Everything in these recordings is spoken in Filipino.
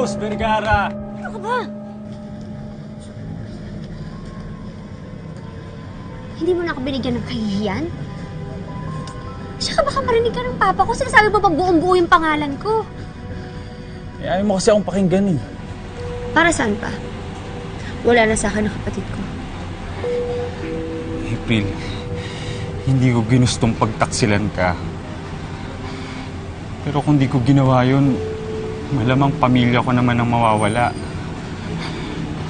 Rose Vergara! Ano ka ba? Hindi mo na ako binigyan ng kahihiyan? Tsaka baka marinig ka ng papa ko. Sinasabi mo pa buong-buo yung pangalan ko. Eh, ayaw mo kasi akong pakinggan eh. Para saan pa? Wala na sa akin ang kapatid ko. April, hindi ko ginustong pagtaksilan ka. Pero kung di ko ginawa yun, malamang pamilya ko naman ang mawawala.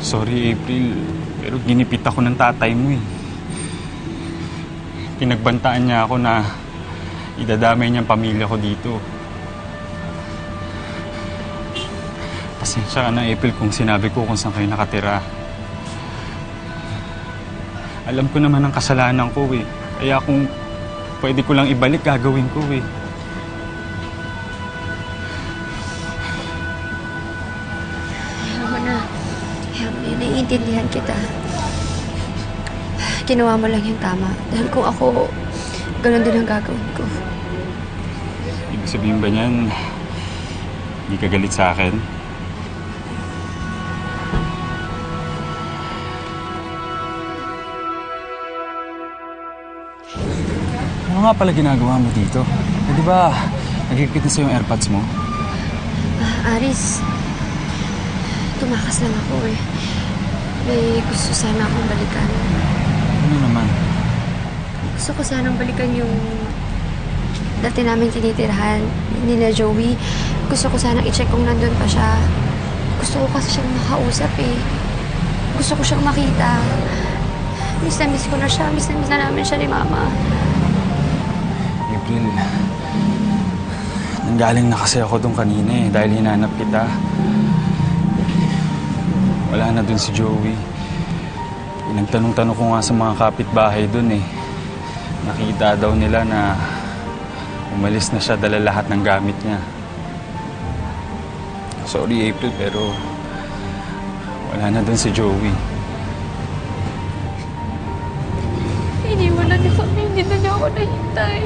Sorry, April, pero ginipit ako ng tatay mo eh. Pinagbantaan niya ako na idadamay niyang pamilya ko dito. Pasensya ka na, April, kung sinabi ko kung saan kayo nakatira. Alam ko naman ang kasalanan ko eh. Kaya kung pwede ko lang ibalik, gagawin ko eh. Ayaw mo na. Naiintindihan kita. Ginawa mo lang yung tama. Dahil kung ako, ganun din ang gagawin ko. Ibig sabihin ba niyan, hindi ka galit sa akin? Ano nga pala ginagawa mo dito? Eh, di ba, nagkikita sa yung AirPods mo? Aris, tumakas lang ako eh. May gusto sana akong balikan. Ano naman? Gusto ko sanang balikan yung dati namin tinitirahan nila Joey. Gusto ko sanang i-check kung nandun pa siya. Gusto ko kasi siyang makausap eh. Gusto ko siyang makita. Miss na miss ko na siya. Miss na namin siya ni Mama. April, nanggaling na kasi ako doon kanina eh, dahil hinanap kita. Wala na doon si Joey. Nagtanong-tanong ko nga sa mga kapitbahay doon eh. Nakita daw nila na umalis na siya, dala lahat ng gamit niya. Sorry, April, pero wala na doon si Joey. Hindi mo na niya kami. Hindi na niya ako nahintay.